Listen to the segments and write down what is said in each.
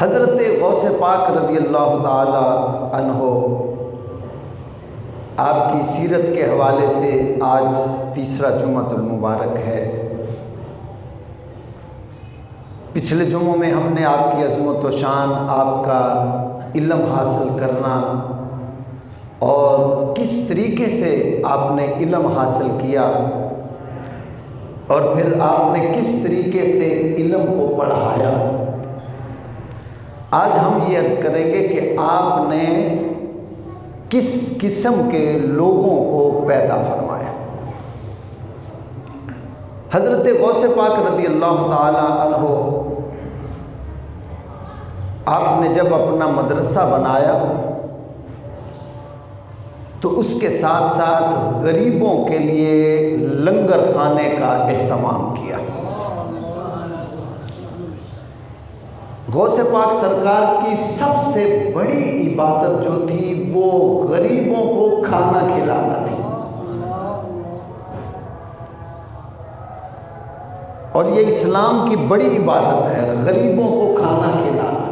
حضرت غوث پاک رضی اللہ تعالی عنہ آپ کی سیرت کے حوالے سے آج تیسرا جمعۃ المبارک ہے۔ پچھلے جمعوں میں ہم نے آپ کی عظمت و شان، آپ کا علم حاصل کرنا اور کس طریقے سے آپ نے علم حاصل کیا اور پھر آپ نے کس طریقے سے علم کو پڑھایا۔ آج ہم یہ عرض کریں گے کہ آپ نے کس قسم کے لوگوں کو پیدا فرمایا۔ حضرت غوث پاک رضی اللہ تعالی عنہ آپ نے جب اپنا مدرسہ بنایا تو اس کے ساتھ ساتھ غریبوں کے لیے لنگر خانے کا اہتمام کیا۔ غوث پاک سرکار کی سب سے بڑی عبادت جو تھی وہ غریبوں کو کھانا کھلانا تھی، اور یہ اسلام کی بڑی عبادت ہے، غریبوں کو کھانا کھلانا۔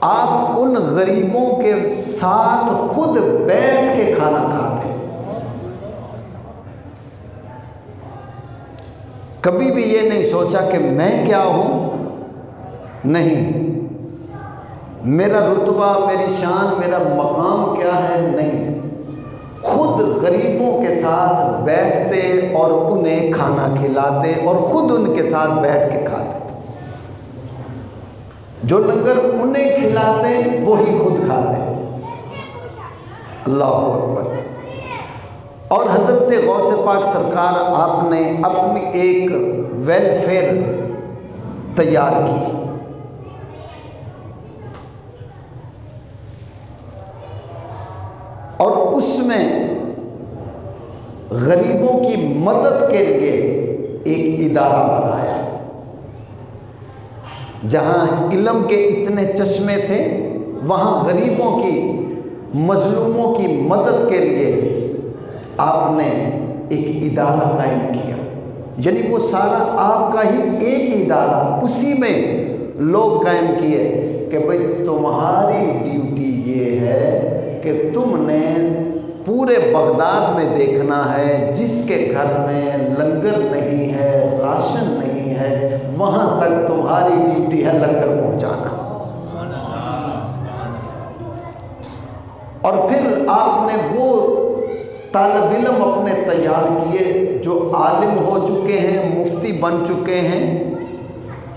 آپ ان غریبوں کے ساتھ خود بیٹھ کے کھانا کھاتے ہیں۔ کبھی بھی یہ نہیں سوچا کہ میں کیا ہوں، نہیں، میرا رتبہ، میری شان، میرا مقام کیا ہے، نہیں، خود غریبوں کے ساتھ بیٹھتے اور انہیں کھانا کھلاتے اور خود ان کے ساتھ بیٹھ کے کھاتے۔ جو لنگر انہیں کھلاتے وہی خود کھاتے۔ اللہ اکبر۔ اور حضرت غوث پاک سرکار آپ نے اپنی ایک ویلفیئر تیار کی۔ اور اس میں غریبوں کی مدد کے لیے ایک ادارہ بنایا۔ جہاں علم کے اتنے چشمے تھے وہاں غریبوں کی، مظلوموں کی مدد کے لیے آپ نے ایک ادارہ قائم کیا۔ یعنی وہ سارا آپ کا ہی ایک ادارہ، اسی میں لوگ قائم کیے کہ بھئی تمہاری ڈیوٹی یہ ہے کہ تم نے پورے بغداد میں دیکھنا ہے جس کے گھر میں لنگر نہیں ہے، راشن نہیں ہے، وہاں تک تمہاری ڈیوٹی ہے لنگر پہنچانا۔ اور پھر آپ نے وہ طالب علم اپنے تیار کیے جو عالم ہو چکے ہیں، مفتی بن چکے ہیں،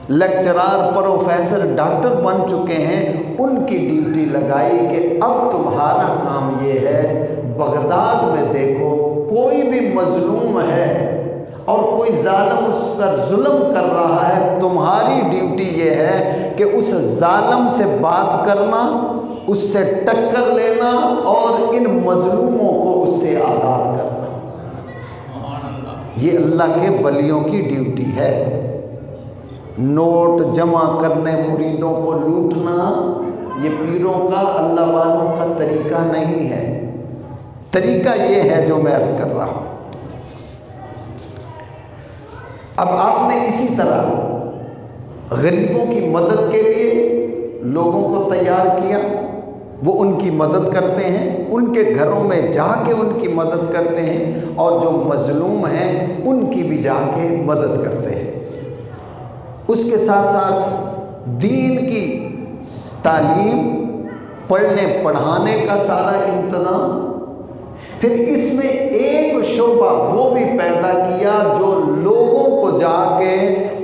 لیکچرار، پروفیسر، ڈاکٹر بن چکے ہیں، ان کی ڈیوٹی لگائی کہ اب تمہارا کام یہ ہے بغداد میں دیکھو کوئی بھی مظلوم ہے اور کوئی ظالم اس پر ظلم کر رہا ہے، تمہاری ڈیوٹی یہ ہے کہ اس ظالم سے بات کرنا، اس سے ٹکر لینا اور ان مظلوموں کو اس سے آزاد کرنا۔ یہ اللہ کے ولیوں کی ڈیوٹی ہے۔ نوٹ جمع کرنے، مریدوں کو لوٹنا، یہ پیروں کا، اللہ والوں کا طریقہ نہیں ہے۔ طریقہ یہ ہے جو میں عرض کر رہا ہوں۔ اب آپ نے اسی طرح غریبوں کی مدد کے لیے لوگوں کو تیار کیا، وہ ان کی مدد کرتے ہیں، ان کے گھروں میں جا کے ان کی مدد کرتے ہیں، اور جو مظلوم ہیں ان کی بھی جا کے مدد کرتے ہیں۔ اس کے ساتھ ساتھ دین کی تعلیم، پڑھنے پڑھانے کا سارا انتظام۔ پھر اس میں ایک شعبہ وہ بھی پیدا کیا جو لوگوں کو جا کے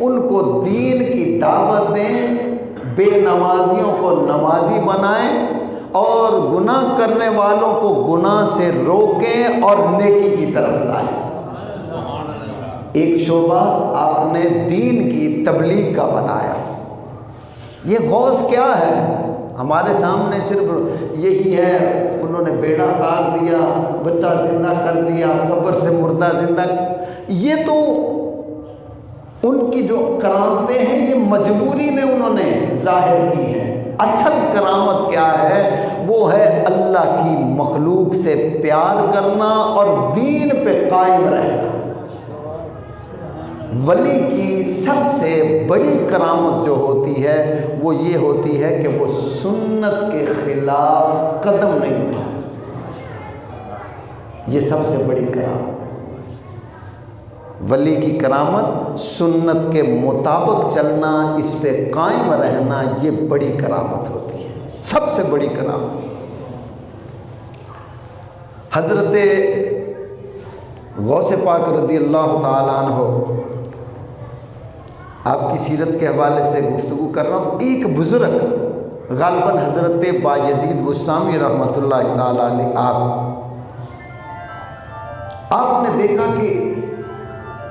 ان کو دین کی دعوت دیں، بے نمازیوں کو نمازی بنائیں اور گناہ کرنے والوں کو گناہ سے روکیں اور نیکی کی طرف لائیں۔ ایک شعبہ آپ نے دین کی تبلیغ کا بنایا۔ یہ غوث کیا ہے؟ ہمارے سامنے صرف یہی ہے، انہوں نے بیڑا تار دیا، بچہ زندہ کر دیا، قبر سے مردہ زندہ، یہ تو ان کی جو کرامتیں ہیں یہ مجبوری میں انہوں نے ظاہر کی ہیں۔ اصل کرامت کیا ہے؟ وہ ہے اللہ کی مخلوق سے پیار کرنا اور دین پہ قائم رہنا۔ ولی کی سب سے بڑی کرامت جو ہوتی ہے وہ یہ ہوتی ہے کہ وہ سنت کے خلاف قدم نہیں اٹھاتا۔ یہ سب سے بڑی کرامت، ولی کی کرامت سنت کے مطابق چلنا، اس پہ قائم رہنا، یہ بڑی کرامت ہوتی ہے، سب سے بڑی کرامت۔ حضرت غوث پاک رضی اللہ تعالیٰ عنہ، آپ کی سیرت کے حوالے سے گفتگو کر رہا ہوں۔ ایک بزرگ، غالباً حضرت بایزید بستامی رحمۃ اللہ تعالیٰ علیہ، آپ نے دیکھا کہ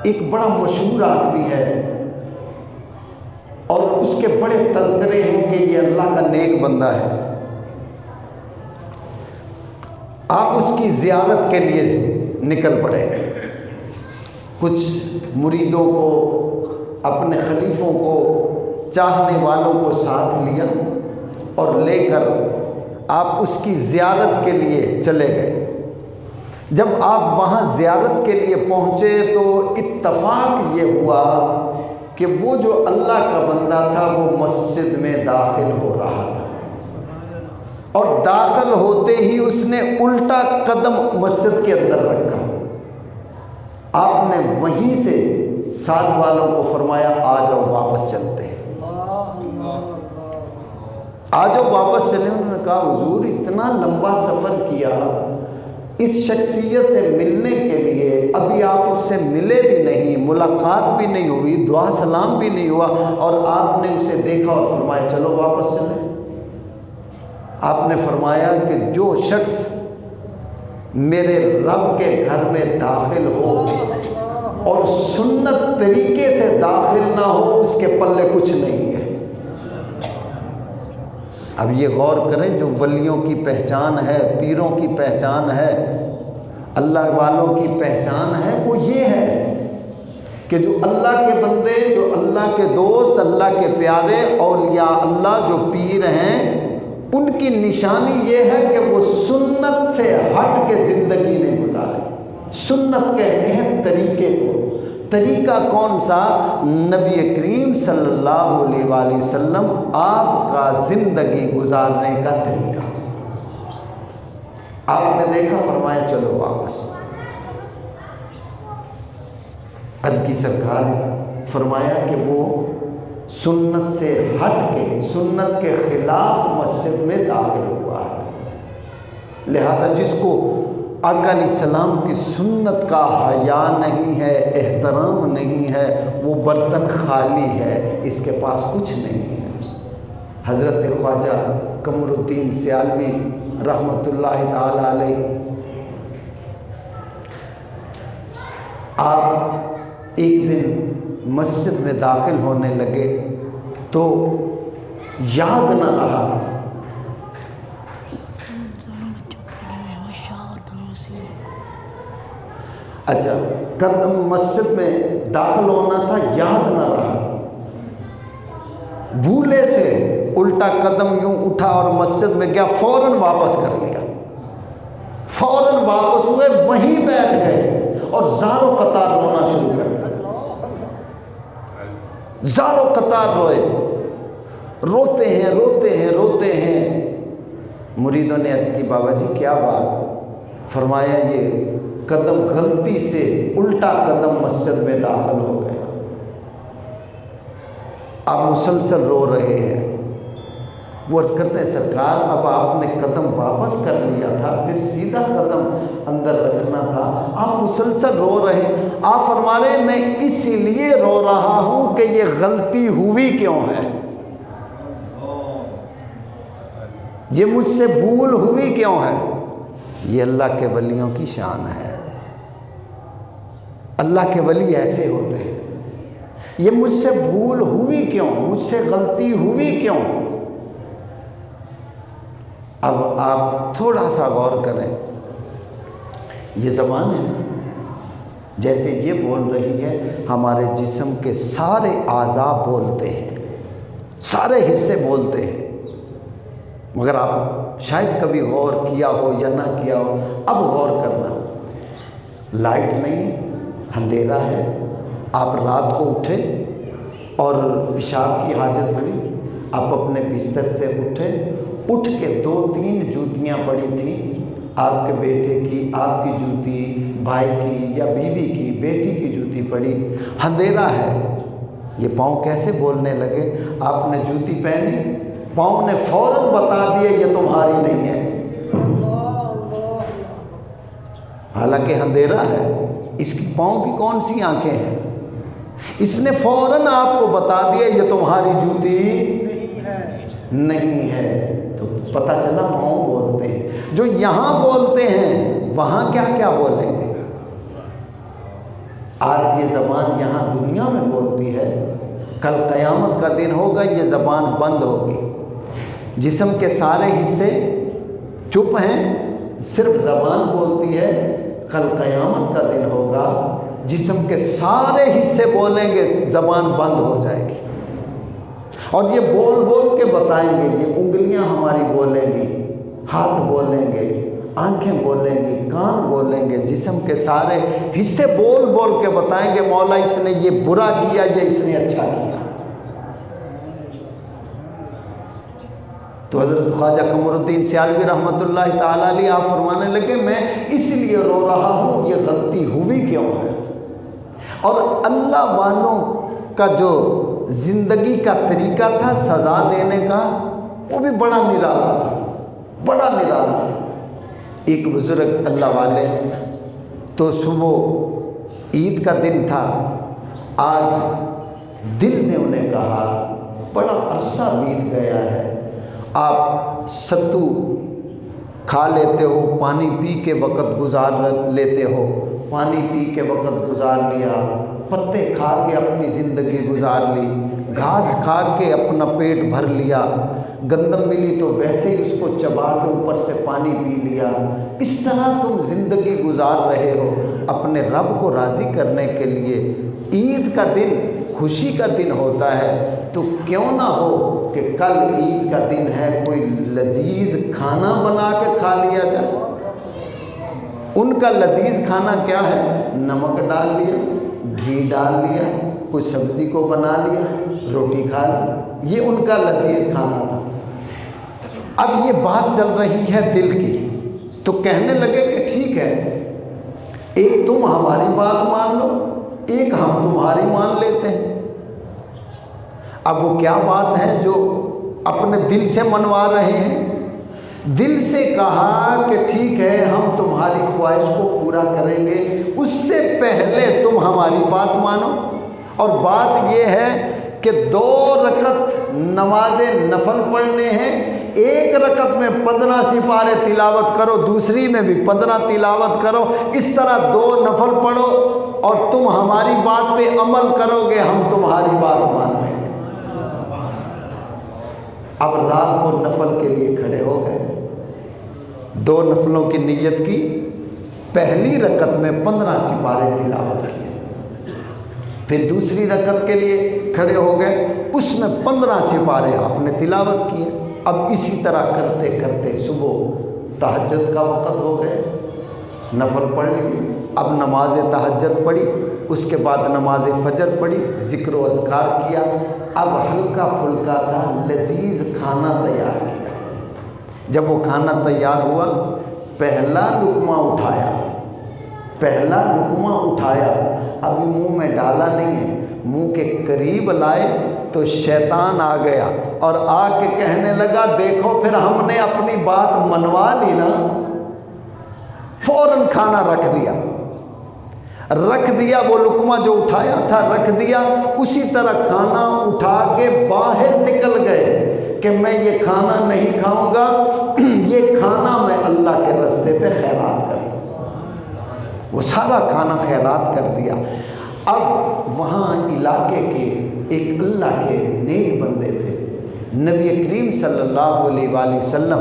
ایک بڑا مشہور آدمی ہے اور اس کے بڑے تذکرے ہیں کہ یہ اللہ کا نیک بندہ ہے۔ آپ اس کی زیارت کے لیے نکل پڑے، کچھ مریدوں کو، اپنے خلیفوں کو، چاہنے والوں کو ساتھ لیا اور لے کر آپ اس کی زیارت کے لیے چلے گئے۔ جب آپ وہاں زیارت کے لیے پہنچے تو اتفاق یہ ہوا کہ وہ جو اللہ کا بندہ تھا وہ مسجد میں داخل ہو رہا تھا، اور داخل ہوتے ہی اس نے الٹا قدم مسجد کے اندر رکھا۔ آپ نے وہیں سے ساتھ والوں کو فرمایا آ جاؤ واپس چلتے ہیں، آ جاؤ واپس چلیں۔ انہوں نے کہا حضور اتنا لمبا سفر کیا اس شخصیت سے ملنے کے لیے، ابھی آپ اس سے ملے بھی نہیں، ملاقات بھی نہیں ہوئی، دعا سلام بھی نہیں ہوا، اور آپ نے اسے دیکھا اور فرمایا چلو واپس چلیں۔ آپ نے فرمایا کہ جو شخص میرے رب کے گھر میں داخل ہو اور سنت طریقے سے داخل نہ ہو، اس کے پلے کچھ نہیں ہے۔ اب یہ غور کریں، جو ولیوں کی پہچان ہے، پیروں کی پہچان ہے، اللہ والوں کی پہچان ہے، وہ یہ ہے کہ جو اللہ کے بندے، جو اللہ کے دوست، اللہ کے پیارے اولیاء اللہ جو پیر ہیں، ان کی نشانی یہ ہے کہ وہ سنت سے ہٹ کے زندگی نہیں گزارے۔ سنت کہتے ہیں طریقے کو۔ طریقہ کون سا؟ نبی کریم صلی اللہ علیہ وآلہ وسلم آپ کا زندگی گزارنے کا طریقہ۔ آپ نے دیکھا، فرمایا چلو واپس۔ عرض کی سرکار، فرمایا کہ وہ سنت سے ہٹ کے، سنت کے خلاف مسجد میں داخل ہوا ہے، لہذا جس کو آقا علیہ السلام کی سنت کا حیا نہیں ہے، احترام نہیں ہے، وہ برتن خالی ہے، اس کے پاس کچھ نہیں ہے۔ حضرت خواجہ قمر الدین سیالوی رحمۃ اللہ تعالی علیہ، آپ ایک دن مسجد میں داخل ہونے لگے تو یاد نہ رہا، اچھا قدم مسجد میں داخل ہونا تھا، یاد نہ رہا، بھولے سے الٹا قدم یوں اٹھا اور مسجد میں گیا، فوراً واپس کر لیا، فوراً واپس ہوئے، وہیں بیٹھ گئے اور زاروں قطار رونا شروع کر دیا، زاروں قطار روئے، روتے ہیں روتے ہیں روتے ہیں۔ مریدوں نے عرض کی بابا جی کیا بات؟ فرمایا یہ قدم غلطی سے الٹا قدم مسجد میں داخل ہو گیا۔ آپ مسلسل رو رہے ہیں۔ وہ عرض کرتے ہیں سرکار اب آپ نے قدم واپس کر لیا تھا، پھر سیدھا قدم اندر رکھنا تھا، آپ مسلسل رو رہے ہیں۔ آپ فرما رہے ہیں میں اسی لیے رو رہا ہوں کہ یہ غلطی ہوئی کیوں ہے، یہ مجھ سے بھول ہوئی کیوں ہے۔ یہ اللہ کے ولیوں کی شان ہے، اللہ کے ولی ایسے ہوتے ہیں۔ یہ مجھ سے بھول ہوئی کیوں، مجھ سے غلطی ہوئی کیوں۔ اب آپ تھوڑا سا غور کریں، یہ زبان ہے جیسے یہ بول رہی ہے، ہمارے جسم کے سارے اعضاء بولتے ہیں، سارے حصے بولتے ہیں، مگر آپ شاید کبھی غور کیا ہو یا نہ کیا ہو، اب غور کرنا۔ لائٹ نہیں ہے، اندھیرا ہے، آپ رات کو اٹھے اور پیشاب کی حاجت ہوئی، آپ اپنے بستر سے اٹھے، اٹھ کے 2-3 جوتیاں پڑی تھیں، آپ کے بیٹے کی، آپ کی جوتی، بھائی کی یا بیوی کی، بیٹی کی جوتی پڑی، اندھیرا ہے، یہ پاؤں کیسے بولنے لگے؟ آپ نے جوتی پہنی، پاؤں نے فوراً بتا دیا یہ تمہاری نہیں ہے، حالانکہ اندھیرا ہے، اس کی پاؤں کی کون سی آنکھیں ہیں؟ اس نے فوراً آپ کو بتا دیا یہ تمہاری جوتی نہیں ہے۔ تو پتہ چلا پاؤں بولتے ہیں۔ جو یہاں بولتے ہیں وہاں کیا کیا بولیں گے؟ آج یہ زبان یہاں دنیا میں بولتی ہے، کل قیامت کا دن ہوگا یہ زبان بند ہوگی، جسم کے سارے حصے چپ ہیں، صرف زبان بولتی ہے، کل قیامت کا دن ہوگا جسم کے سارے حصے بولیں گے، زبان بند ہو جائے گی، اور یہ بول بول کے بتائیں گے، یہ انگلیاں ہماری بولیں گی، ہاتھ بولیں گے، آنکھیں بولیں گی، کان بولیں گے، جسم کے سارے حصے بول بول کے بتائیں گے مولا اس نے یہ برا کیا یا اس نے اچھا کیا۔ تو حضرت خواجہ قمر الدین سیالوی رحمۃ اللہ تعالیٰ علیہ آپ فرمانے لگے میں اس لیے رو رہا ہوں، یہ غلطی ہوئی کیوں ہے؟ اور اللہ والوں کا جو زندگی کا طریقہ تھا سزا دینے کا، وہ بھی بڑا نرالا تھا، بڑا نرالا۔ ایک بزرگ اللہ والے تو صبح عید کا دن تھا، آج دل نے انہیں کہا بڑا عرصہ بیت گیا ہے، آپ ستو کھا لیتے ہو، پانی پی کے وقت گزار لیتے ہو، پانی پی کے وقت گزار لیا، پتے کھا کے اپنی زندگی گزار لی، گھاس کھا کے اپنا پیٹ بھر لیا، گندم ملی تو ویسے ہی اس کو چبا کے اوپر سے پانی پی لیا، اس طرح تم زندگی گزار رہے ہو۔ اپنے رب کو راضی کرنے کے لیے عید کا دن خوشی کا دن ہوتا ہے، تو کیوں نہ ہو کہ کل عید کا دن ہے، کوئی لذیذ کھانا بنا کے کھا لیا جائے۔ ان کا لذیذ کھانا کیا ہے؟ نمک ڈال لیا، گھی ڈال لیا، کوئی سبزی کو بنا لیا، روٹی کھا لی، یہ ان کا لذیذ کھانا تھا۔ اب یہ بات چل رہی ہے دل کی، تو کہنے لگے کہ ٹھیک ہے، ایک تم ہماری بات مان لو، ایک ہم تمہاری مان لیتے ہیں۔ اب وہ کیا بات ہے جو اپنے دل سے منوا رہے ہیں؟ دل سے کہا کہ ٹھیک ہے ہم تمہاری خواہش کو پورا کریں گے، اس سے پہلے تم ہماری بات مانو، اور بات یہ ہے کہ 2 رکعت نماز نفل پڑھنے ہیں، ایک رکعت میں 15 سپارے تلاوت کرو، دوسری میں بھی 15 تلاوت کرو، اس طرح 2 نفل پڑھو اور تم ہماری بات پہ عمل کرو گے، ہم تمہاری بات مان لیں گے۔ اب رات کو نفل کے لیے کھڑے ہو گئے، 2 نفلوں کی نیت کی، پہلی رکعت میں 15 سپارے تلاوت کیے، پھر دوسری رکعت کے لیے کھڑے ہو گئے، اس میں 15 سپارے آپ نے تلاوت کیے۔ اب اسی طرح کرتے کرتے صبح تہجد کا وقت ہو گئے، نفل پڑھ لیے، اب نماز تہجد پڑھی، اس کے بعد نماز فجر پڑھی، ذکر و اذکار کیا، اب ہلکا پھلکا سا لذیذ کھانا تیار کیا۔ جب وہ کھانا تیار ہوا، پہلا لقمہ اٹھایا، پہلا لقمہ اٹھایا، ابھی منہ میں ڈالا نہیں ہے، منہ کے قریب لائے تو شیطان آ گیا اور آ کے کہنے لگا دیکھو پھر ہم نے اپنی بات منوا لی نا۔ فوراً کھانا رکھ دیا، وہ لقمہ جو اٹھایا تھا رکھ دیا، اسی طرح کھانا اٹھا کے باہر نکل گئے کہ میں یہ کھانا نہیں کھاؤں گا، یہ کھانا میں اللہ کے راستے پہ خیرات کروں۔ وہ سارا کھانا خیرات کر دیا۔ اب وہاں علاقے کے ایک اللہ کے نیک بندے تھے، نبی کریم صلی اللہ علیہ وآلہ وسلم،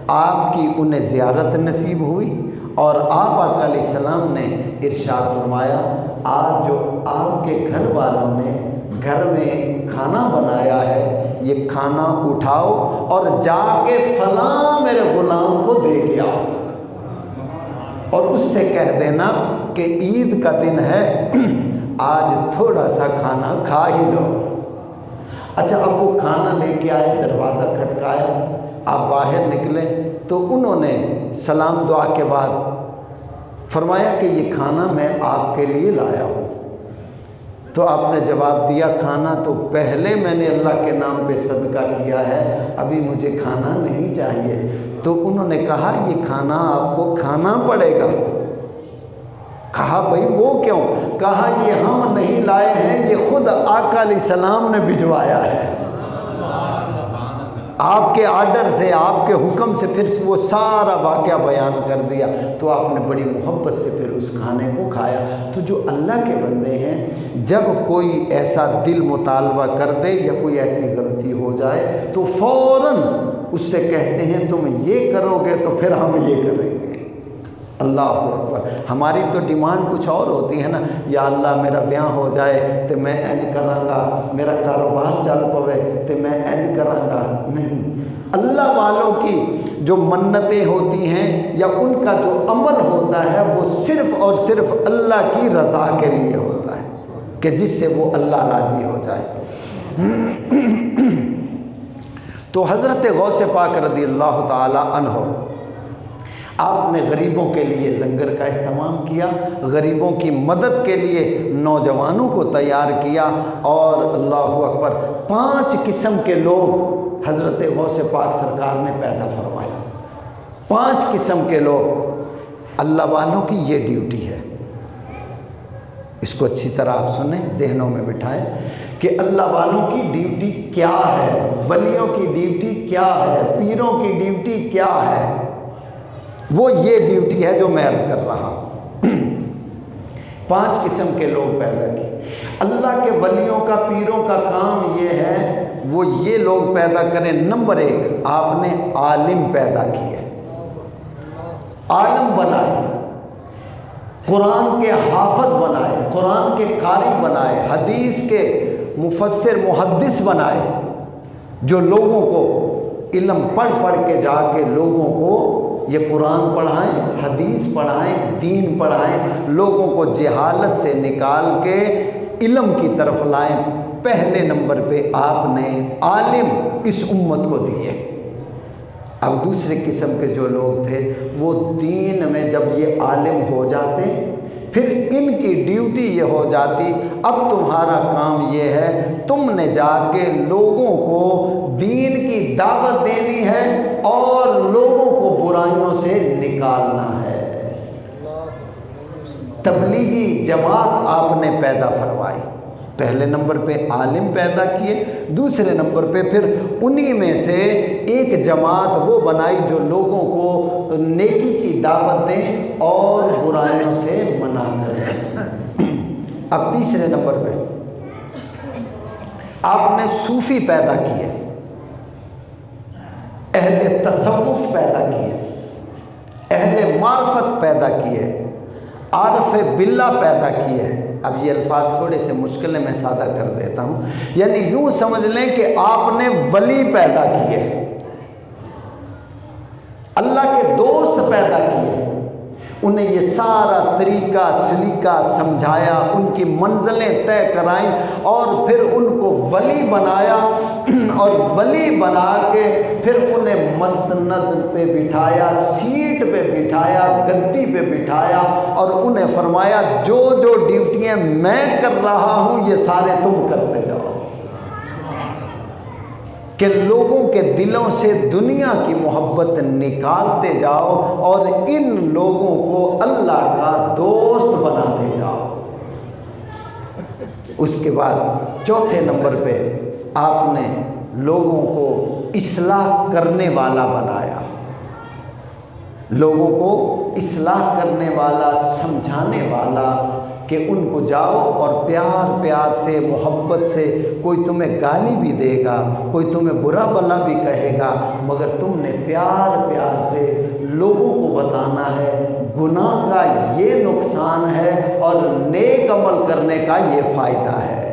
آپ کی انہیں زیارت نصیب ہوئی، اور آپ آقا علیہ السلام نے ارشاد فرمایا آج جو آپ کے گھر والوں نے گھر میں کھانا بنایا ہے، یہ کھانا اٹھاؤ اور جا کے فلاں میرے غلام کو دے کے آؤ، اور اس سے کہہ دینا کہ عید کا دن ہے، آج تھوڑا سا کھانا کھا ہی لو۔ اچھا، اب وہ کھانا لے کے آئے، دروازہ کھٹکایا، آپ باہر نکلے تو انہوں نے سلام دعا کے بعد فرمایا کہ یہ کھانا میں آپ کے لیے لایا ہوں۔ تو آپ نے جواب دیا کھانا تو پہلے میں نے اللہ کے نام پہ صدقہ کیا ہے، ابھی مجھے کھانا نہیں چاہیے۔ تو انہوں نے کہا یہ کھانا آپ کو کھانا پڑے گا۔ کہا بھئی وہ کیوں؟ کہا یہ ہم نہیں لائے ہیں، یہ خود آقا علیہ السلام نے بھجوایا ہے، آپ کے آرڈر سے، آپ کے حکم سے۔ پھر وہ سارا واقعہ بیان کر دیا تو آپ نے بڑی محبت سے پھر اس کھانے کو کھایا۔ تو جو اللہ کے بندے ہیں، جب کوئی ایسا دل مطالبہ کر دے یا کوئی ایسی غلطی ہو جائے تو فوراً اس سے کہتے ہیں تم یہ کرو گے تو پھر ہم یہ کریں گے۔ اللہ اکبر۔ ہماری تو ڈیمانڈ کچھ اور ہوتی ہے نا، یا اللہ میرا بیاہ ہو جائے تو میں انج کراں گا، میرا کاروبار چل پوے تو میں انج کراں گا۔ نہیں، اللہ والوں کی جو منتیں ہوتی ہیں یا ان کا جو عمل ہوتا ہے وہ صرف اور صرف اللہ کی رضا کے لیے ہوتا ہے کہ جس سے وہ اللہ راضی ہو جائے۔ تو حضرت غوث پاک رضی اللہ تعالی عنہ، آپ نے غریبوں کے لیے لنگر کا اہتمام کیا، غریبوں کی مدد کے لیے نوجوانوں کو تیار کیا، اور اللہ اکبر 5 قسم کے لوگ حضرت غوث پاک سرکار نے پیدا فرمایا۔ 5 قسم کے لوگ، اللہ والوں کی یہ ڈیوٹی ہے۔ اس کو اچھی طرح آپ سنیں، ذہنوں میں بٹھائیں کہ اللہ والوں کی ڈیوٹی کیا ہے، ولیوں کی ڈیوٹی کیا ہے، پیروں کی ڈیوٹی کیا ہے۔ وہ یہ ڈیوٹی ہے جو میں عرض کر رہا ہوں۔ 5 قسم کے لوگ پیدا کیے۔ اللہ کے ولیوں کا، پیروں کا کام یہ ہے وہ یہ لوگ پیدا کریں۔ نمبر 1، آپ نے عالم پیدا کیے، عالم بنائے، قرآن کے حافظ بنائے، قرآن کے قاری بنائے، حدیث کے مفسر محدث بنائے، جو لوگوں کو علم پڑھ پڑھ کے جا کے لوگوں کو یہ قرآن پڑھائیں، حدیث پڑھائیں، دین پڑھائیں، لوگوں کو جہالت سے نکال کے علم کی طرف لائیں۔ پہلے نمبر پہ آپ نے عالم اس امت کو دیے۔ اب دوسرے قسم کے جو لوگ تھے وہ دین میں جب یہ عالم ہو جاتے، پھر ان کی ڈیوٹی یہ ہو جاتی اب تمہارا کام یہ ہے تم نے جا کے لوگوں کو دین کی دعوت دینی ہے اور لوگوں کو برائیوں سے نکالنا ہے۔ تبلیغی جماعت آپ نے پیدا فرمائی۔ پہلے نمبر پہ عالم پیدا کیے، دوسرے نمبر پہ پھر انہی میں سے ایک جماعت وہ بنائی جو لوگوں کو نیکی کی دعوت دیں اور برائیوں سے منع کریں۔ اب تیسرے نمبر پہ آپ نے صوفی پیدا کیے، اہل تصوف پیدا کیے، اہل معرفت پیدا کیے، عارف باللہ پیدا کیے۔ اب یہ الفاظ تھوڑے سے مشکل ہیں، میں سادہ کر دیتا ہوں، یعنی یوں سمجھ لیں کہ آپ نے ولی پیدا کیے، اللہ کے دوست پیدا کیے، انہیں یہ سارا طریقہ سلیقہ سمجھایا، ان کی منزلیں طے کرائیں اور پھر ان کو ولی بنایا، اور ولی بنا کے پھر انہیں مستند پہ بٹھایا، سیٹ پہ بٹھایا، گدی پہ بٹھایا اور انہیں فرمایا جو جو ڈیوٹیاں میں کر رہا ہوں یہ سارے تم کرتے جاؤ، کہ لوگوں کے دلوں سے دنیا کی محبت نکالتے جاؤ اور ان لوگوں کو اللہ کا دوست بناتے جاؤ۔ اس کے بعد چوتھے نمبر پہ آپ نے لوگوں کو اصلاح کرنے والا بنایا، لوگوں کو اصلاح کرنے والا، سمجھانے والا، کہ ان کو جاؤ اور پیار پیار سے، محبت سے، کوئی تمہیں گالی بھی دے گا، کوئی تمہیں برا بلا بھی کہے گا، مگر تم نے پیار پیار سے لوگوں کو بتانا ہے گناہ کا یہ نقصان ہے اور نیک عمل کرنے کا یہ فائدہ ہے۔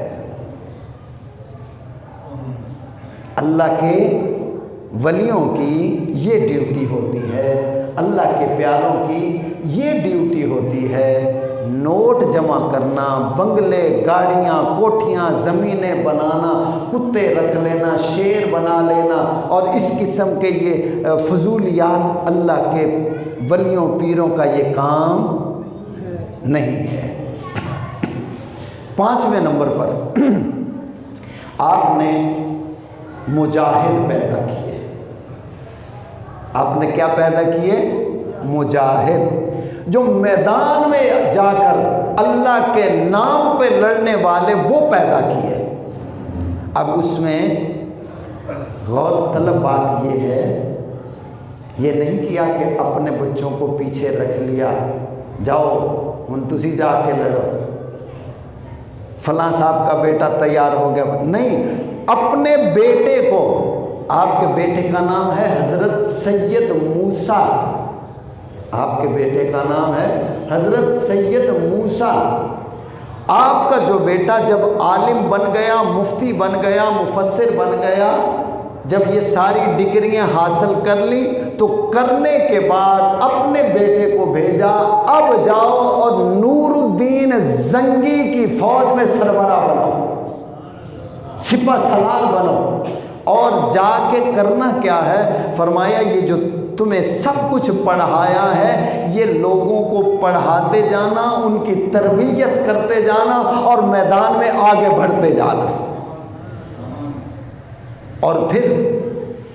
اللہ کے ولیوں کی یہ ڈیوٹی ہوتی ہے، اللہ کے پیاروں کی یہ ڈیوٹی ہوتی ہے نوٹ جمع کرنا، بنگلے، گاڑیاں، کوٹھیاں، زمینیں بنانا، کتے رکھ لینا، شیر بنا لینا اور اس قسم کے یہ فضولیات اللہ کے ولیوں پیروں کا یہ کام نہیں ہے۔ 5ویں نمبر پر آپ نے مجاہد پیدا کیے۔ آپ نے کیا پیدا کیے؟ مجاہد، جو میدان میں جا کر اللہ کے نام پہ لڑنے والے وہ پیدا کیے۔ اب اس میں غور طلب بات یہ ہے، یہ نہیں کیا کہ اپنے بچوں کو پیچھے رکھ لیا، جاؤ ہن تسی جا کے لڑو، فلاں صاحب کا بیٹا تیار ہو گیا، نہیں، اپنے بیٹے کو، آپ کے بیٹے کا نام ہے حضرت سید موسیٰ، آپ کے بیٹے کا نام ہے حضرت سید موسیٰ، آپ کا جو بیٹا جب عالم بن گیا، مفتی بن گیا، مفسر بن گیا، جب یہ ساری ڈگریاں حاصل کر لی تو کرنے کے بعد اپنے بیٹے کو بھیجا، اب جاؤ اور نور الدین زنگی کی فوج میں سربراہ بنو، سپہ سالار بنو، اور جا کے کرنا کیا ہے؟ فرمایا یہ جو تمہیں سب کچھ پڑھایا ہے یہ لوگوں کو پڑھاتے جانا، ان کی تربیت کرتے جانا اور میدان میں آگے بڑھتے جانا۔ اور پھر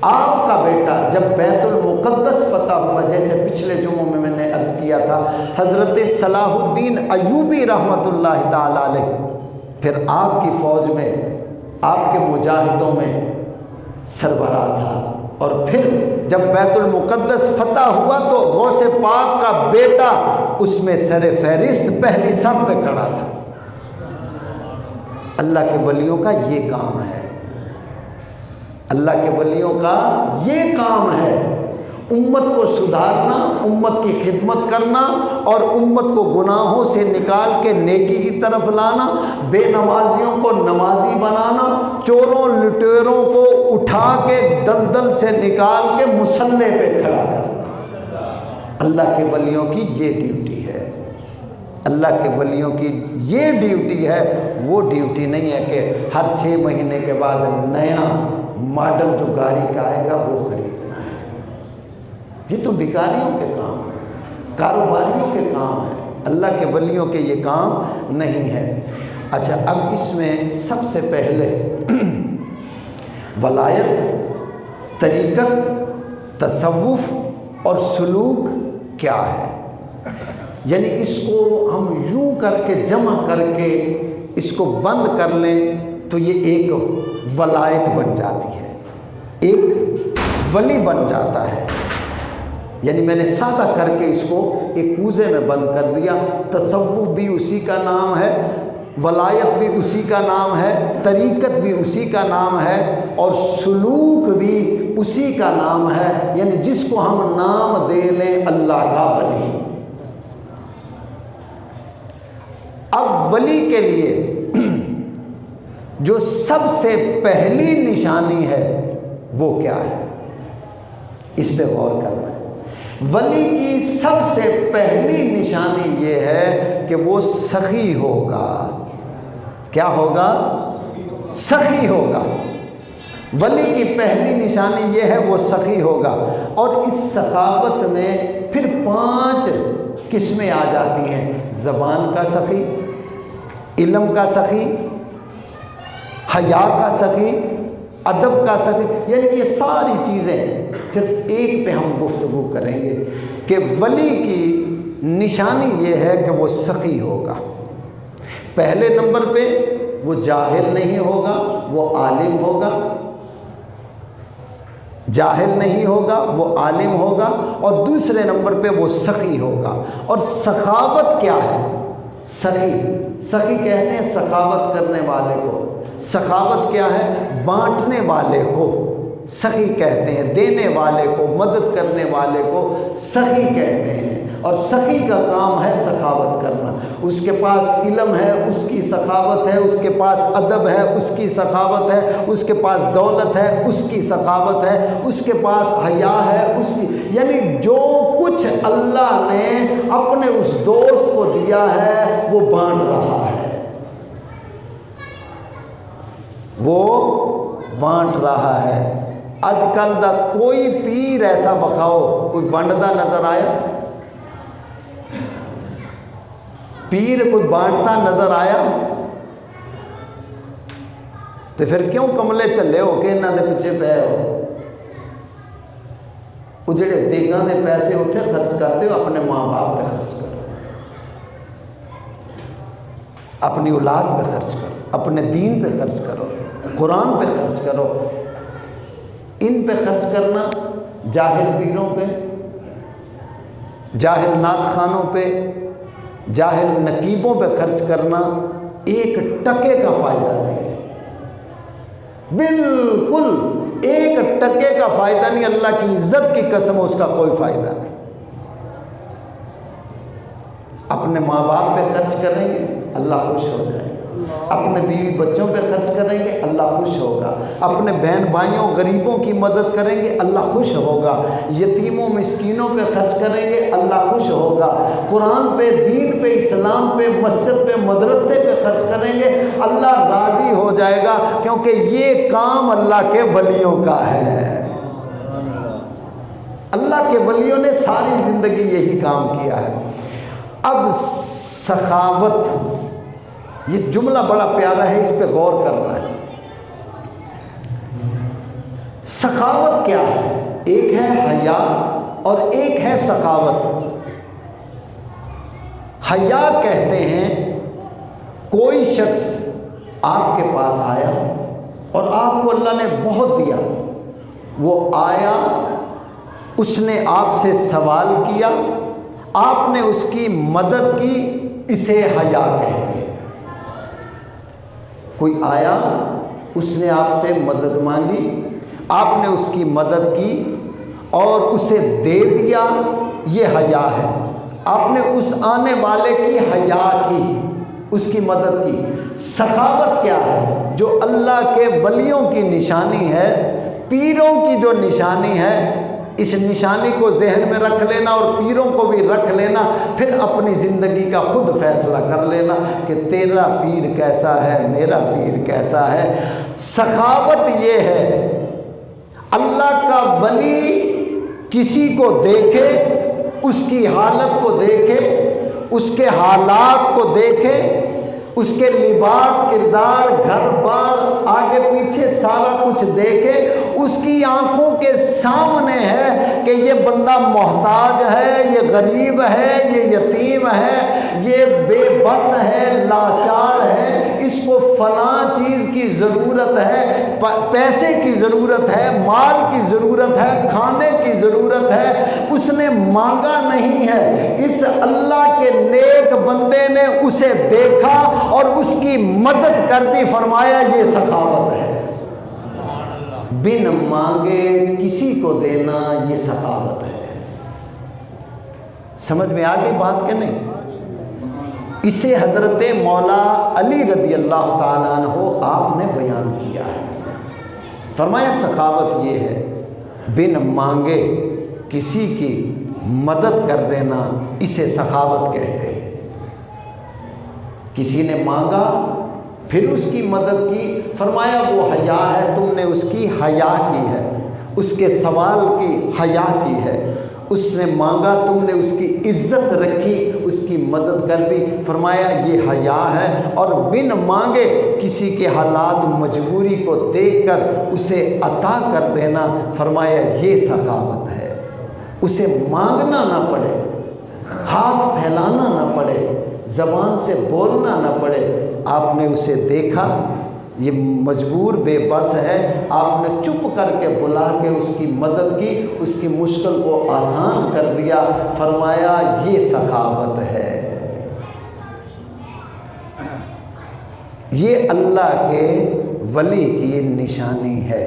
آپ کا بیٹا جب بیت المقدس فتح ہوا، جیسے پچھلے جمعوں میں نے عرض کیا تھا، حضرت صلاح الدین ایوبی رحمۃ اللہ تعالی علیہ پھر آپ کی فوج میں، آپ کے مجاہدوں میں سربراہ تھا، اور پھر جب بیت المقدس فتح ہوا تو غوث پاک کا بیٹا اس میں سر فہرست پہلی صف میں کھڑا تھا۔ اللہ کے ولیوں کا یہ کام ہے، اللہ کے ولیوں کا یہ کام ہے، امت کو سدھارنا، امت کی خدمت کرنا اور امت کو گناہوں سے نکال کے نیکی کی طرف لانا، بے نمازیوں کو نمازی بنانا، چوروں لٹیروں کو اٹھا کے دلدل سے نکال کے مصلح پہ کھڑا کرنا۔ اللہ کے ولیوں کی یہ ڈیوٹی ہے، اللہ کے ولیوں کی یہ ڈیوٹی ہے۔ وہ ڈیوٹی نہیں ہے کہ ہر 6 مہینے کے بعد نیا ماڈل جو گاڑی کا آئے گا وہ خریدنا ہے۔ یہ تو بیکاریوں کے کام ہے، کاروباریوں کے کام ہے، اللہ کے ولیوں کے یہ کام نہیں ہے۔ اچھا، اب اس میں سب سے پہلے ولایت، طریقت، تصوف اور سلوک کیا ہے، یعنی اس کو ہم یوں کر کے جمع کر کے اس کو بند کر لیں تو یہ ایک ولایت بن جاتی ہے، ایک ولی بن جاتا ہے۔ یعنی میں نے سادہ کر کے اس کو ایک کوزے میں بند کر دیا۔ تصوف بھی اسی کا نام ہے، ولایت بھی اسی کا نام ہے، طریقت بھی اسی کا نام ہے اور سلوک بھی اسی کا نام ہے، یعنی جس کو ہم نام دے لیں اللہ کا ولی۔ اب ولی کے لیے جو سب سے پہلی نشانی ہے وہ کیا ہے، اس پہ غور کرنا ہے۔ ولی کی سب سے پہلی نشانی یہ ہے کہ وہ سخی ہوگا۔ کیا ہوگا؟ سخی ہوگا۔ ولی کی پہلی نشانی یہ ہے وہ سخی ہوگا، اور اس سخاوت میں پھر 5 قسمیں آ جاتی ہیں: زبان کا سخی، علم کا سخی، حیا کا سخی، ادب کا سخی، یعنی یہ ساری چیزیں صرف ایک پہ ہم گفتگو کریں گے کہ ولی کی نشانی یہ ہے کہ وہ سخی ہوگا۔ پہلے نمبر پہ وہ جاہل نہیں ہوگا، وہ عالم ہوگا، جاہل نہیں ہوگا، وہ عالم ہوگا، اور دوسرے نمبر پہ وہ سخی ہوگا۔ اور سخاوت کیا ہے؟ سخی کہتے ہیں سخاوت کرنے والے کو۔ سخاوت کیا ہے؟ بانٹنے والے کو، سخی کہتے ہیں، دینے والے کو، مدد کرنے والے کو سخی کہتے ہیں۔ اور سخی کا کام ہے سخاوت کرنا۔ اس کے پاس علم ہے، اس کی سخاوت ہے، اس کے پاس ادب ہے، اس کی سخاوت ہے، اس کے پاس دولت ہے، اس کی سخاوت ہے، اس کے پاس حیا ہے، اس کی، یعنی جو کچھ اللہ نے اپنے اس دوست کو دیا ہے وہ بانٹ رہا ہے، وہ بانٹ رہا ہے۔ اج کل دا کوئی پیر ایسا بخاؤ کوئی ونڈدا نظر آیا؟ پیر کوئی بانٹتا نظر آیا؟ تو پھر کیوں کملے چلے ہو کے انہاں دے پیچھے پے ہو؟ وہ جڑے دیگاں دے پیسے اتنے خرچ کرتے ہو اپنے ماں باپ پہ خرچ کرو، اپنی اولاد پہ خرچ کرو، اپنے دین پہ خرچ کرو، قرآن پہ خرچ کرو۔ ان پہ خرچ کرنا، جاہل پیروں پہ، جاہل نعت خانوں پہ، جاہل نقیبوں پہ خرچ کرنا ایک ٹکے کا فائدہ نہیں ہے، بالکل ایک ٹکے کا فائدہ نہیں۔ اللہ کی عزت کی قسم اس کا کوئی فائدہ نہیں۔ اپنے ماں باپ پہ خرچ کریں گے اللہ خوش ہو جائے گا، اپنے بیوی بچوں پہ خرچ کریں گے اللہ خوش ہوگا، اپنے بہن بھائیوں غریبوں کی مدد کریں گے اللہ خوش ہوگا، یتیموں مسکینوں پہ خرچ کریں گے اللہ خوش ہوگا، قرآن پہ، دین پہ، اسلام پہ، مسجد پہ، مدرسے پہ خرچ کریں گے اللہ راضی ہو جائے گا، کیونکہ یہ کام اللہ کے ولیوں کا ہے۔ اللہ کے ولیوں نے ساری زندگی یہی کام کیا ہے۔ اب سخاوت، یہ جملہ بڑا پیارا ہے، اس پہ غور کرنا ہے۔ سخاوت کیا ہے؟ ایک ہے حیا اور ایک ہے سخاوت۔ حیا کہتے ہیں کوئی شخص آپ کے پاس آیا اور آپ کو اللہ نے بہت دیا، وہ آیا، اس نے آپ سے سوال کیا، آپ نے اس کی مدد کی، اسے حیا کہتے ہیں۔ کوئی آیا، اس نے آپ سے مدد مانگی، آپ نے اس کی مدد کی اور اسے دے دیا، یہ حیا ہے۔ آپ نے اس آنے والے کی حیا کی، اس کی مدد کی۔ سخاوت کیا ہے؟ جو اللہ کے ولیوں کی نشانی ہے، پیروں کی جو نشانی ہے، اس نشانی کو ذہن میں رکھ لینا اور پیروں کو بھی رکھ لینا، پھر اپنی زندگی کا خود فیصلہ کر لینا کہ تیرا پیر کیسا ہے، میرا پیر کیسا ہے۔ سخاوت یہ ہے اللہ کا ولی کسی کو دیکھے، اس کی حالت کو دیکھے، اس کے حالات کو دیکھے، اس کے لباس، کردار، گھر بار، آگے پیچھے سارا کچھ دیکھے، اس کی آنکھوں کے سامنے ہے کہ یہ بندہ محتاج ہے، یہ غریب ہے، یہ یتیم ہے، یہ بے بس ہے، لاچار ہے، اس کو فلاں چیز کی ضرورت ہے، پیسے کی ضرورت ہے، مال کی ضرورت ہے، کھانے کی ضرورت ہے، اس نے مانگا نہیں ہے، اس اللہ کے نیک بندے نے اسے دیکھا اور اس کی مدد کر دی، فرمایا یہ سخاوت ہے۔ بن مانگے کسی کو دینا یہ سخاوت ہے۔ سمجھ میں آ گئی بات کہ نہیں؟ اسے حضرت مولا علی رضی اللہ تعالیٰ عنہ آپ نے بیان کیا ہے، فرمایا سخاوت یہ ہے بن مانگے کسی کی مدد کر دینا، اسے سخاوت کہتے ہیں۔ کسی نے مانگا پھر اس کی مدد کی، فرمایا وہ حیا ہے، تم نے اس کی حیا کی ہے، اس کے سوال کی حیا کی ہے، اس نے مانگا تم نے اس کی عزت رکھی، اس کی مدد کر دی، فرمایا یہ حیا ہے۔ اور بن مانگے کسی کے حالات مجبوری کو دیکھ کر اسے عطا کر دینا، فرمایا یہ سخاوت ہے۔ اسے مانگنا نہ پڑے، ہاتھ پھیلانا نہ پڑے، زبان سے بولنا نہ پڑے، آپ نے اسے دیکھا یہ مجبور بے بس ہے، آپ نے چپ کر کے بلا کے اس کی مدد کی، اس کی مشکل کو آسان کر دیا، فرمایا یہ سخاوت ہے۔ یہ اللہ کے ولی کی نشانی ہے۔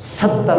70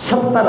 70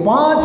5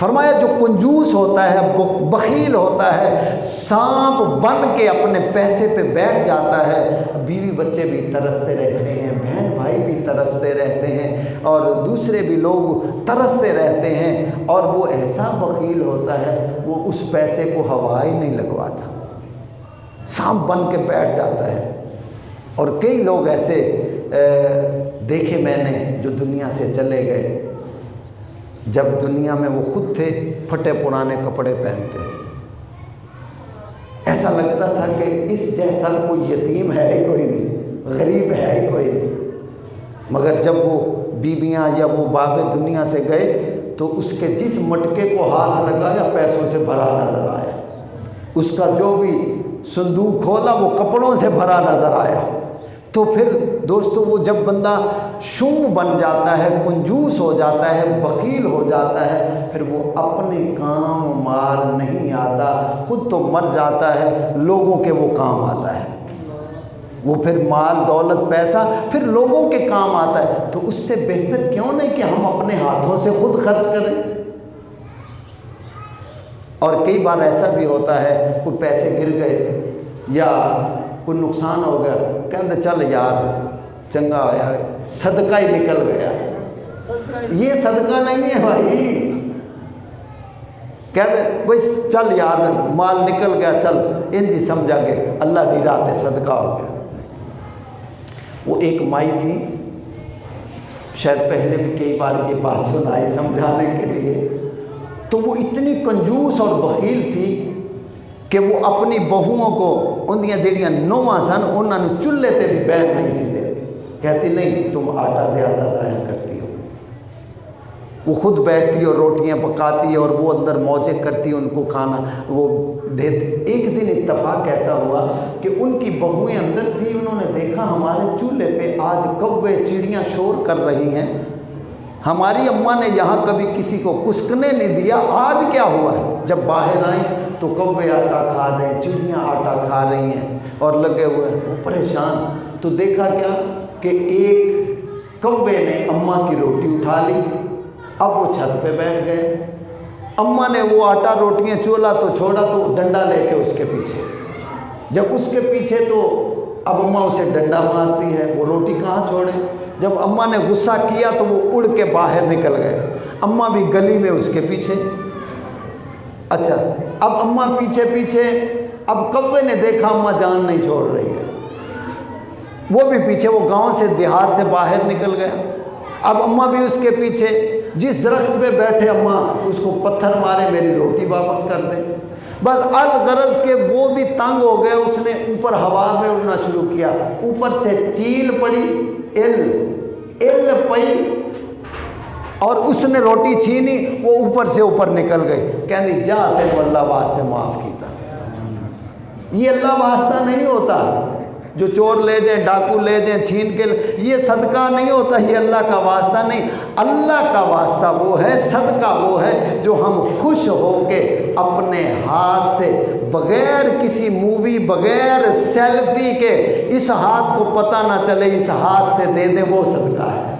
فرمایا جو کنجوس ہوتا ہے، بخیل ہوتا ہے، سانپ بن کے اپنے پیسے پہ بیٹھ جاتا ہے، بیوی بچے بھی ترستے رہتے ہیں، بہن بھائی بھی ترستے رہتے ہیں، اور دوسرے بھی لوگ ترستے رہتے ہیں، اور وہ ایسا بخیل ہوتا ہے وہ اس پیسے کو ہوا ہی نہیں لگواتا، سانپ بن کے بیٹھ جاتا ہے۔ اور کئی لوگ ایسے دیکھے میں نے جو دنیا سے چلے گئے، جب دنیا میں وہ خود تھے پھٹے پرانے کپڑے پہنتے، ایسا لگتا تھا کہ اس جیسا کوئی یتیم ہے ہی کوئی نہیں، غریب ہے ہی کوئی نہیں، مگر جب وہ بیویاں یا وہ بابے دنیا سے گئے تو اس کے جس مٹکے کو ہاتھ لگایا پیسوں سے بھرا نظر آیا، اس کا جو بھی صندوق کھولا وہ کپڑوں سے بھرا نظر آیا۔ تو پھر دوستو وہ جب بندہ شوم بن جاتا ہے، کنجوس ہو جاتا ہے، بخیل ہو جاتا ہے، پھر وہ اپنے کام مال نہیں آتا، خود تو مر جاتا ہے، لوگوں کے وہ کام آتا ہے، وہ پھر مال دولت پیسہ پھر لوگوں کے کام آتا ہے۔ تو اس سے بہتر کیوں نہیں کہ ہم اپنے ہاتھوں سے خود خرچ کریں۔ اور کئی بار ایسا بھی ہوتا ہے کوئی پیسے گر گئے یا کوئی نقصان ہو گیا، کہتے چل یار چنگا آیا، صدقہ ہی نکل گیا، یہ صدقہ نہیں ہے بھائی، کہتے بھائی چل یار مال نکل گیا، چل انجی سمجھا کہ اللہ دی راہ تے صدقہ ہو گیا۔ وہ ایک مائی تھی، شاید پہلے بھی کئی بار یہ بات سنائی سمجھانے کے لیے، تو وہ اتنی کنجوس اور بخیل تھی کہ وہ اپنی بہوؤں کو اندیاں جڑیاں نواں سن انہوں نے چولہے تے بھی بین نہیں سی دے، کہتی نہیں تم آٹا زیادہ ضائع کرتی ہو، وہ خود بیٹھتی اور روٹیاں پکاتی اور وہ اندر موجے کرتی ان کو کھانا وہ دیتی۔ ایک دن اتفاق ایسا ہوا کہ ان کی بہویں اندر تھی، انہوں نے دیکھا ہمارے چولہے پہ آج کوے چڑیاں شور کر رہی ہیں، ہماری اماں نے یہاں کبھی کسی کو کسکنے نہیں دیا، آج کیا ہوا ہے؟ جب باہر آئیں تو کوے آٹا کھا رہے ہیں، چڑیاں آٹا کھا رہی ہیں اور لگے ہوئے ہیں، وہ پریشان۔ تو دیکھا کیا کہ ایک کوے نے اماں کی روٹی اٹھا لی، اب وہ چھت پہ بیٹھ گئے، اماں نے وہ آٹا روٹیاں چولہا تو چھوڑا تو ڈنڈا لے کے اس کے پیچھے، جب اس کے پیچھے تو اب اماں اسے ڈنڈا مارتی ہے، وہ روٹی کہاں چھوڑے؟ جب اماں نے غصہ کیا تو وہ اڑ کے باہر نکل گئے، اماں بھی گلی میں اس کے پیچھے۔ اچھا اب اماں پیچھے پیچھے، اب کوے نے دیکھا اماں جان نہیں چھوڑ رہی ہے، وہ بھی پیچھے، وہ گاؤں سے دیہات سے باہر نکل گیا، اب اماں بھی اس کے پیچھے، جس درخت پہ بیٹھے اماں اس کو پتھر مارے میری روٹی واپس کر دے، بس الغرض کہ وہ بھی تنگ ہو گئے، اس نے اوپر ہوا میں اڑنا شروع کیا، اوپر سے چیل پڑی، ایل پئی اور اس نے روٹی چھینی، وہ اوپر سے اوپر نکل گئی، کہنی جا تیرے اللہ واسطے معاف کیتا۔ یہ اللہ واسطہ نہیں ہوتا، جو چور لے جائیں ڈاکو لے جائیں چھین کے، یہ صدقہ نہیں ہوتا، یہ اللہ کا واسطہ نہیں۔ اللہ کا واسطہ وہ ہے، صدقہ وہ ہے جو ہم خوش ہو کے اپنے ہاتھ سے بغیر کسی مووی بغیر سیلفی کے، اس ہاتھ کو پتہ نہ چلے اس ہاتھ سے دے دیں، وہ صدقہ ہے۔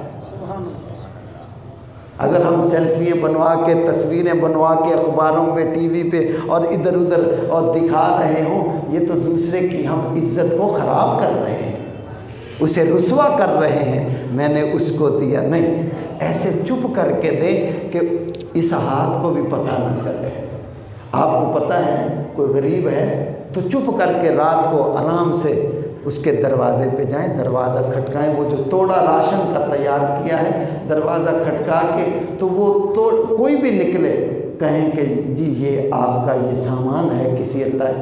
اگر ہم سیلفیاں بنوا کے تصویریں بنوا کے اخباروں پہ ٹی وی پہ اور ادھر ادھر اور دکھا رہے ہوں، یہ تو دوسرے کی ہم عزت کو خراب کر رہے ہیں، اسے رسوا کر رہے ہیں، میں نے اس کو دیا نہیں، ایسے چپ کر کے دیں کہ اس ہاتھ کو بھی پتہ نہ چلے۔ آپ کو پتہ ہے کوئی غریب ہے تو چپ کر کے رات کو آرام سے اس کے دروازے پہ جائیں، دروازہ کھٹکائیں، وہ جو توڑا راشن کا تیار کیا ہے دروازہ کھٹکا کے تو وہ کوئی بھی نکلے کہیں کہ جی یہ آپ کا یہ سامان ہے، کسی اللہ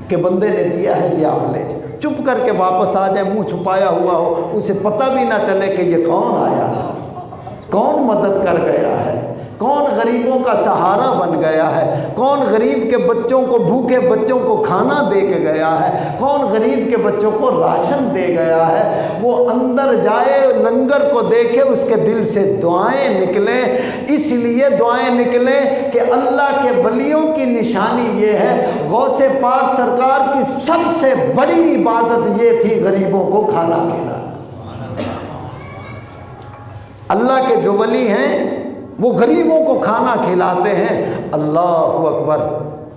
کے بندے نے دیا ہے، یہ آپ لے جائیں، چپ کر کے واپس آ جائیں، منہ چھپایا ہوا ہو، اسے پتہ بھی نہ چلے کہ یہ کون آیا تھا، کون مدد کر گیا ہے، کون غریبوں کا سہارا بن گیا ہے، کون غریب کے بچوں کو، بھوکے بچوں کو کھانا دے کے گیا ہے، کون غریب کے بچوں کو راشن دے گیا ہے۔ وہ اندر جائے لنگر کو دیکھے، اس کے دل سے دعائیں نکلیں، اس لیے دعائیں نکلیں کہ اللہ کے ولیوں کی نشانی یہ ہے، غوث پاک سرکار کی سب سے بڑی عبادت یہ تھی غریبوں کو کھانا کھلانا۔ اللہ کے جو ولی ہیں وہ غریبوں کو کھانا کھلاتے ہیں، اللہ اکبر،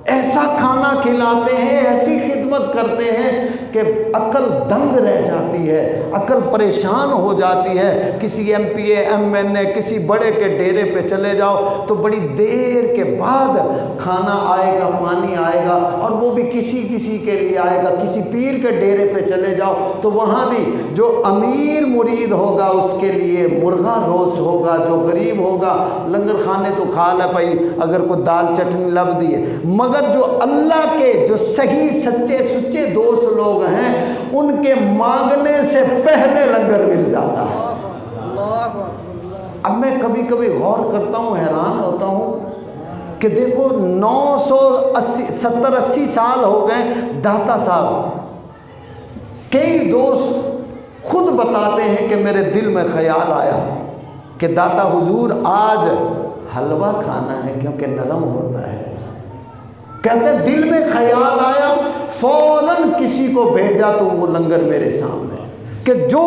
ایسا کھانا کھلاتے ہیں، ایسی خدمت کرتے ہیں کہ عقل دنگ رہ جاتی ہے، عقل پریشان ہو جاتی ہے۔ کسی ایم پی اے، ایم این اے، کسی بڑے کے ڈیرے پہ چلے جاؤ تو بڑی دیر کے بعد کھانا آئے گا، پانی آئے گا، اور وہ بھی کسی کے لیے آئے گا۔ کسی پیر کے ڈیرے پہ چلے جاؤ تو وہاں بھی جو امیر مرید ہوگا اس کے لیے مرغا روسٹ ہوگا، جو غریب ہوگا لنگر کھانے تو کھا لے بھائی، اگر کوئی دال چٹنی لب دی ہے۔ مگر جو اللہ کے جو صحیح سچے سچے دوست لوگ ہیں ان کے مانگنے سے پہلے لنگر مل جاتا ہے۔ اب میں کبھی کبھی غور کرتا ہوں، حیران ہوتا ہوں کہ دیکھو 970-80 سال ہو گئے داتا صاحب، کئی دوست خود بتاتے ہیں کہ میرے دل میں خیال آیا کہ داتا حضور آج حلوہ کھانا ہے کیونکہ نرم ہوتا ہے۔ کہتے دل میں خیال آیا، فوراً کسی کو بھیجا تو وہ لنگر میرے سامنے، کہ جو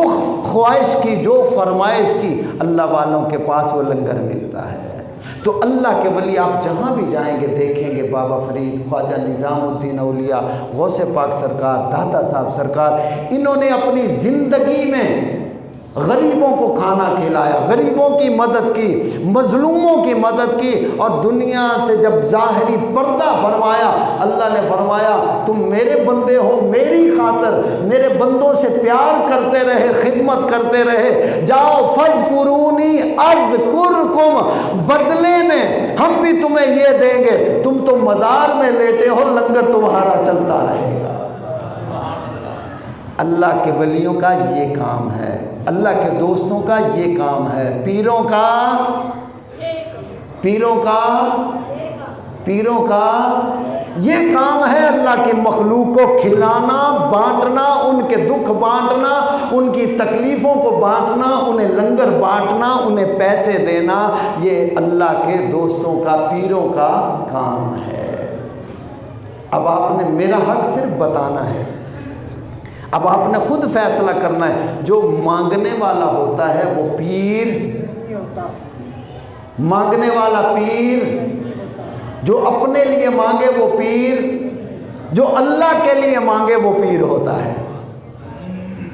خواہش کی، جو فرمائش کی، اللہ والوں کے پاس وہ لنگر ملتا ہے۔ تو اللہ کے ولی آپ جہاں بھی جائیں گے دیکھیں گے بابا فرید، خواجہ نظام الدین اولیاء، غوث پاک سرکار، داتا صاحب سرکار، انہوں نے اپنی زندگی میں غریبوں کو کھانا کھلایا، غریبوں کی مدد کی، مظلوموں کی مدد کی، اور دنیا سے جب ظاہری پردہ فرمایا، اللہ نے فرمایا تم میرے بندے ہو، میری خاطر میرے بندوں سے پیار کرتے رہے، خدمت کرتے رہے، جاؤ فاذکرونی اذکرکم، بدلے میں ہم بھی تمہیں یہ دیں گے، تم تو مزار میں لیٹے ہو، لنگر تمہارا چلتا رہے گا۔ اللہ کے ولیوں کا یہ کام ہے، اللہ کے دوستوں کا یہ کام ہے، پیروں کا یہ کام ہے، اللہ کی مخلوق کو کھلانا، بانٹنا، ان کے دکھ بانٹنا، ان کی تکلیفوں کو بانٹنا، انہیں لنگر بانٹنا، انہیں پیسے دینا، یہ اللہ کے دوستوں کا، پیروں کا کام ہے۔ اب آپ نے میرا حق صرف بتانا ہے، اب آپ نے خود فیصلہ کرنا ہے۔ جو مانگنے والا ہوتا ہے وہ پیر نہیں ہوتا، مانگنے والا پیر، جو اپنے لیے مانگے وہ پیر، جو اللہ کے لیے مانگے وہ پیر ہوتا ہے۔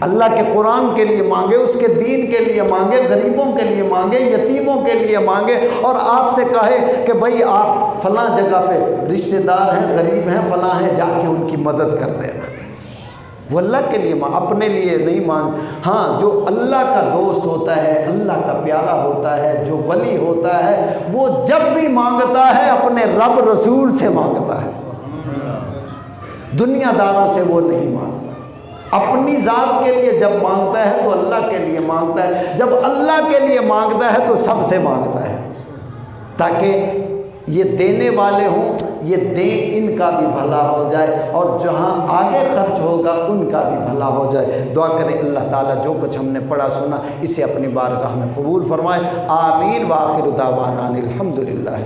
اللہ کے قرآن کے لیے مانگے، اس کے دین کے لیے مانگے، غریبوں کے لیے مانگے، یتیموں کے لیے مانگے، اور آپ سے کہے کہ بھائی آپ فلاں جگہ پہ رشتہ دار ہیں، غریب ہیں، فلاں ہیں، جا کے ان کی مدد کر دینا۔ وہ اللہ کے لیے اپنے لیے نہیں مانگ۔ ہاں، جو اللہ کا دوست ہوتا ہے، اللہ کا پیارا ہوتا ہے، جو ولی ہوتا ہے، وہ جب بھی مانگتا ہے اپنے رب رسول سے مانگتا ہے، دنیا داروں سے وہ نہیں مانگتا۔ اپنی ذات کے لیے جب مانگتا ہے تو اللہ کے لیے مانگتا ہے، جب اللہ کے لیے مانگتا ہے تو سب سے مانگتا ہے، تاکہ یہ دینے والے ہوں، یہ دیں، ان کا بھی بھلا ہو جائے، اور جہاں آگے خرچ ہوگا ان کا بھی بھلا ہو جائے۔ دعا کریں اللہ تعالیٰ جو کچھ ہم نے پڑھا سنا اسے اپنی بارگاہ میں قبول فرمائے، آمین۔ وآخر دعوانا الحمدللہ۔